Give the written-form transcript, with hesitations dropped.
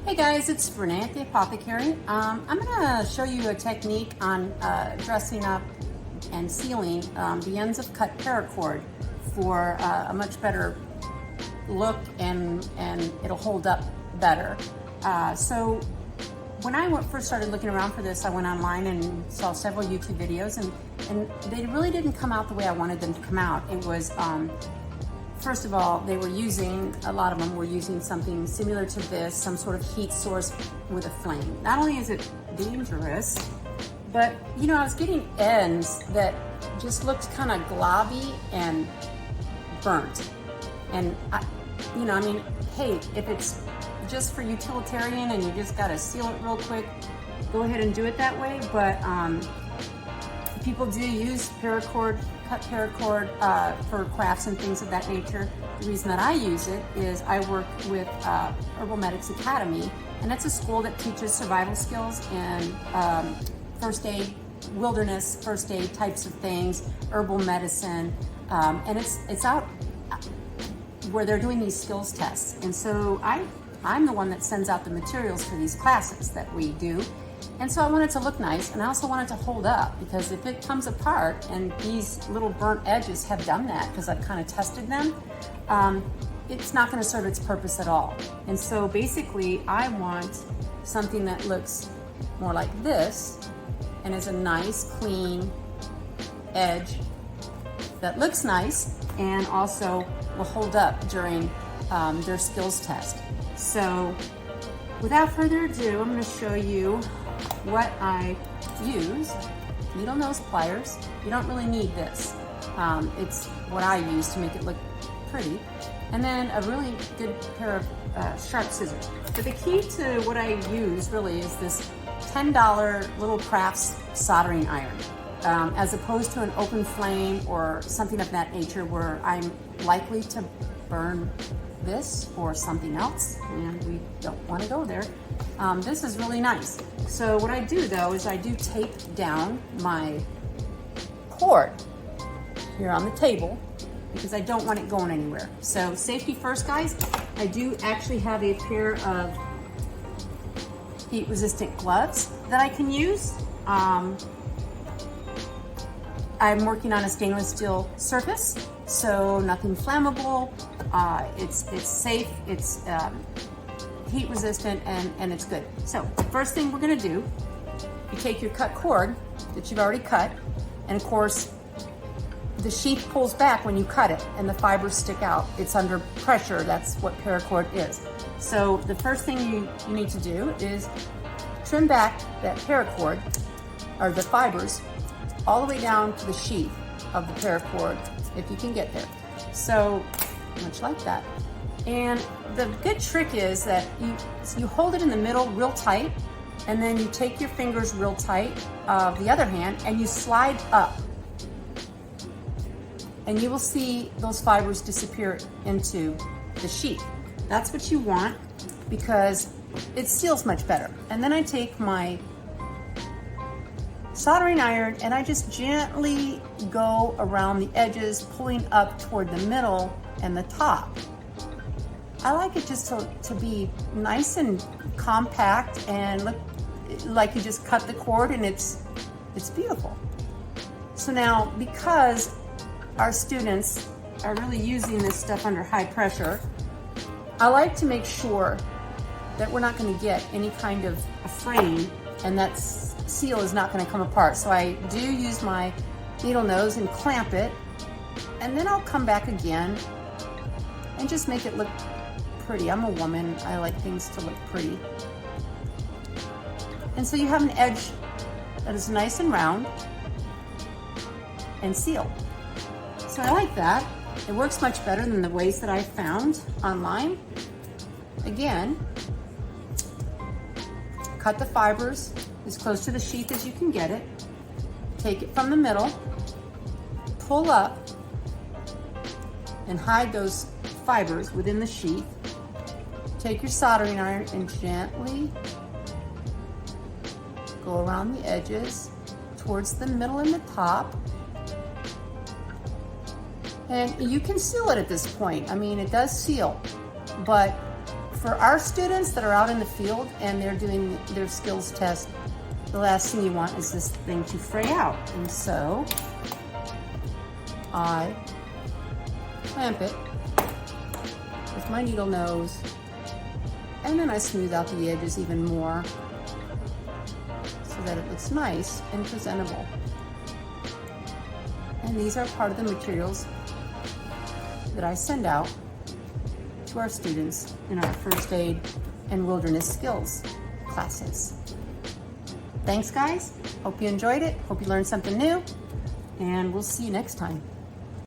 Hey guys, it's Renee at the Apothecary. I'm going to show you a technique on dressing up and sealing the ends of cut paracord for a much better look and it'll hold up better. So when I first started looking around for this, I went online and saw several YouTube videos and they really didn't come out the way I wanted them to come out. It was first of all, a lot of them were using something similar to this, some sort of heat source with a flame. Not only is it dangerous, but I was getting ends that just looked kind of globby and burnt. And hey, if it's just for utilitarian and you just gotta seal it real quick, go ahead and do it that way. But people do use paracord, cut paracord for crafts and things of that nature. The reason that I use it is I work with Herbal Medics Academy, and it's a school that teaches survival skills and first aid, wilderness first aid types of things, herbal medicine, and it's out where they're doing these skills tests. And so I'm the one that sends out the materials for these classes that we do. And so I want it to look nice, and I also want it to hold up, because if it comes apart, and these little burnt edges have done that because I've kind of tested them, it's not going to serve its purpose at all. And so basically I want something that looks more like this and is a nice clean edge that looks nice and also will hold up during their skills test. So without further ado, I'm going to show you what I use. Needle nose pliers. You don't really need this. It's what I use to make it look pretty. And then a really good pair of sharp scissors. But the key to what I use really is this $10 little crafts soldering iron, as opposed to an open flame or something of that nature where I'm likely to burn this or something else, and we don't want to go there. This is really nice. So what I do though is I do tape down my cord here on the table because I don't want it going anywhere. So safety first, guys. I do actually have a pair of heat resistant gloves that I can use. I'm working on a stainless steel surface, so nothing flammable. It's safe, it's heat resistant, and it's good. So first thing we're gonna do, you take your cut cord that you've already cut, and of course the sheath pulls back when you cut it and the fibers stick out. It's under pressure. That's what paracord is. So the first thing you need to do is trim back that paracord, or the fibers, all the way down to the sheath of the paracord, if you can get there. So much like that. And the good trick is that you hold it in the middle real tight, and then you take your fingers real tight of the other hand and you slide up, and you will see those fibers disappear into the sheath. That's what you want because it seals much better. And then I take my soldering iron and I just gently go around the edges, pulling up toward the middle and the top. I like it just to be nice and compact and look like you just cut the cord, and it's beautiful. So now, because our students are really using this stuff under high pressure, I like to make sure that we're not going to get any kind of a frame and that seal is not going to come apart. So I do use my needle nose and clamp it, and then I'll come back again and just make it look pretty. I'm a woman, I like things to look pretty. And so you have an edge that is nice and round and sealed. So I like that. It works much better than the ways that I found online. Again, cut the fibers as close to the sheath as you can get it. Take it from the middle, pull up, and hide those fibers within the sheath. Take your soldering iron and gently go around the edges towards the middle and the top. And you can seal it at this point. I mean, it does seal, but for our students that are out in the field and they're doing their skills test, the last thing you want is this thing to fray out. And so I clamp it with my needle nose, and then I smooth out the edges even more so that it looks nice and presentable. And these are part of the materials that I send out to our students in our first aid and wilderness skills classes. Thanks, guys. Hope you enjoyed it. Hope you learned something new, and we'll see you next time.